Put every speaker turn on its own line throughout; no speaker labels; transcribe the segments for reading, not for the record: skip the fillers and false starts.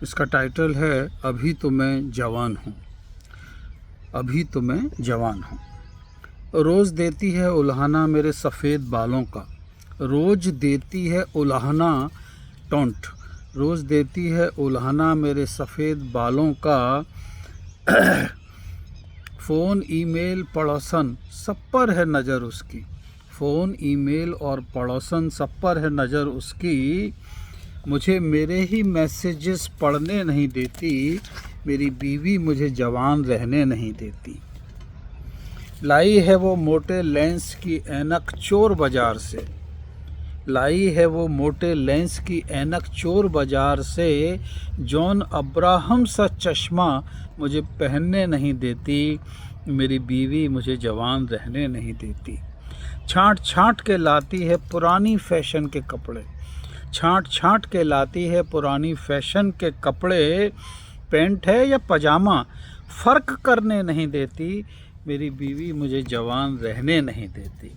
इसका टाइटल है अभी तो मैं जवान हूँ। अभी तो मैं जवान हूँ। रोज़ देती है उल्हाना मेरे सफ़ेद बालों का। रोज़ देती है उल्हाना टोंट। रोज़ देती है उल्हाना मेरे सफ़ेद बालों का। फ़ोन ईमेल पड़ोसन सब पर है नज़र उसकी। फ़ोन ईमेल और पड़ोसन सब पर है नज़र उसकी। मुझे मेरे ही मैसेजेस पढ़ने नहीं देती। मेरी बीवी मुझे जवान रहने नहीं देती। लाई है वो मोटे लेंस की ऐनक चोर बाज़ार से। लाई है वो मोटे लेंस की ऐनक चोर बाज़ार से। जॉन अब्राहम सा चश्मा मुझे पहनने नहीं देती। मेरी बीवी मुझे जवान रहने नहीं देती। छांट छांट के लाती है पुरानी फैशन के कपड़े। छांट छांट के लाती है पुरानी फैशन के कपड़े। पैंट है या पजामा फ़र्क करने नहीं देती। मेरी बीवी मुझे जवान रहने नहीं देती।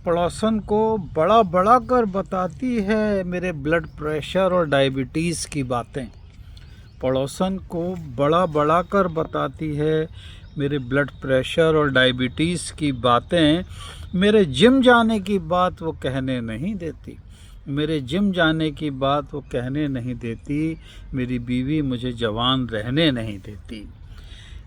पड़ोसन को बड़ा बड़ा कर बताती है मेरे ब्लड प्रेशर और डायबिटीज़ की बातें। पड़ोसन को बड़ा बड़ा कर बताती है मेरे ब्लड प्रेशर और डायबिटीज़ की बातें। मेरे जिम जाने की बात वो कहने नहीं देती। मेरे जिम जाने की बात वो कहने नहीं देती। मेरी बीवी मुझे जवान रहने नहीं देती।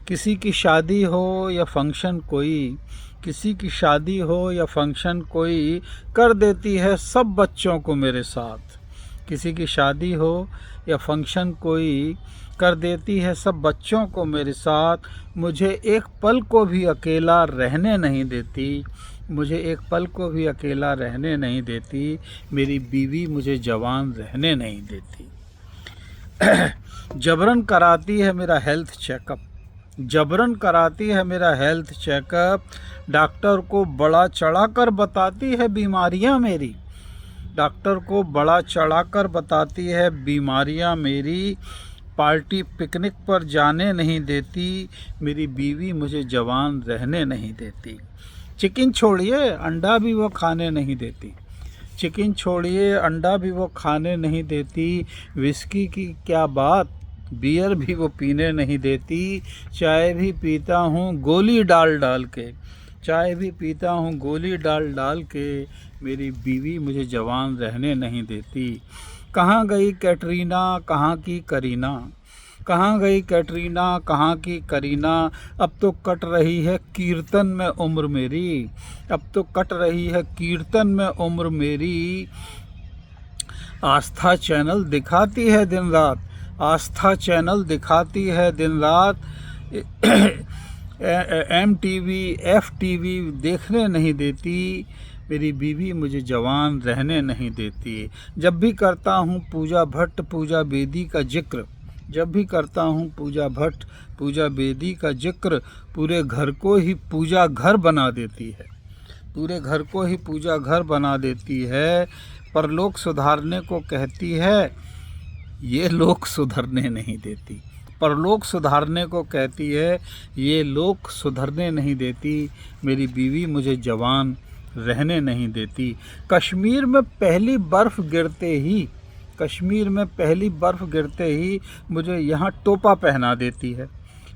किसी की शादी हो या फंक्शन कोई, किसी की शादी हो या फंक्शन कोई, कर देती है सब बच्चों को मेरे साथ। किसी की शादी हो या फंक्शन कोई, कर देती है सब बच्चों को मेरे साथ। मुझे एक पल को भी अकेला रहने नहीं देती। मुझे एक पल को भी अकेला रहने नहीं देती। मेरी बीवी मुझे जवान रहने नहीं देती। जबरन कराती है मेरा हेल्थ चेकअप। जबरन कराती है मेरा हेल्थ चेकअप। डॉक्टर को बड़ा चढ़ाकर बताती है बीमारियां मेरी। डॉक्टर को बड़ा चढ़ाकर बताती है बीमारियां मेरी। पार्टी पिकनिक पर जाने नहीं देती। मेरी बीवी मुझे जवान रहने नहीं देती। चिकन छोड़िए अंडा भी वो खाने नहीं देती। चिकन छोड़िए अंडा भी वो खाने नहीं देती। विस्की की क्या बात, बियर भी वो पीने नहीं देती। चाय भी पीता हूँ गोली डाल डाल के। चाय भी पीता हूँ गोली डाल डाल के। मेरी बीवी मुझे जवान रहने नहीं देती। कहाँ गई कैटरीना, कहाँ की करीना। कहाँ गई कैटरीना, कहाँ की करीना। अब तो कट रही है कीर्तन में उम्र मेरी। अब तो कट रही है कीर्तन में उम्र मेरी। आस्था चैनल दिखाती है दिन रात। आस्था चैनल दिखाती है दिन रात। MTV FTV देखने नहीं देती। मेरी बीवी मुझे जवान रहने नहीं देती। जब भी करता हूँ पूजा भट्ट पूजा बेदी का जिक्र, जब भी करता हूँ पूजा भट्ट पूजा बेदी का जिक्र, पूरे घर को ही पूजा घर बना देती है। पूरे घर को ही पूजा घर बना देती है। पर लोग सुधारने को कहती है, ये लोग सुधरने नहीं देती। पर लोग सुधारने को कहती है, ये लोग सुधरने नहीं देती। मेरी बीवी मुझे जवान रहने नहीं देती। कश्मीर में पहली बर्फ़ गिरते ही, कश्मीर में पहली बर्फ़ गिरते ही मुझे यहाँ टोपा पहना देती है।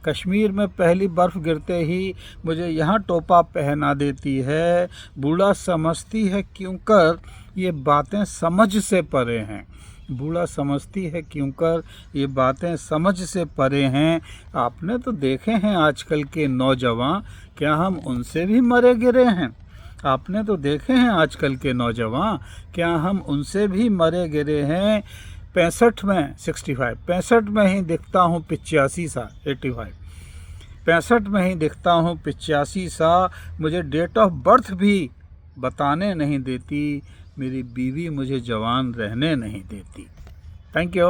कश्मीर में पहली बर्फ़ गिरते ही मुझे यहाँ टोपा पहना देती है। बूढ़ा समझती है क्यों कर ये बातें समझ से परे हैं। बूढ़ा समझती है क्यों कर ये बातें समझ से परे हैं। आपने तो देखे हैं आजकल के नौजवान, क्या हम उनसे भी मरे गिरे हैं। आपने तो देखे हैं आजकल के नौजवान, क्या हम उनसे भी मरे गिरे हैं। 65 में 65, 65 में ही दिखता हूँ 85 सा, 85, 65 में ही दिखता हूँ 85 सा। मुझे डेट ऑफ बर्थ भी बताने नहीं देती। मेरी बीवी मुझे जवान रहने नहीं देती। Thank you.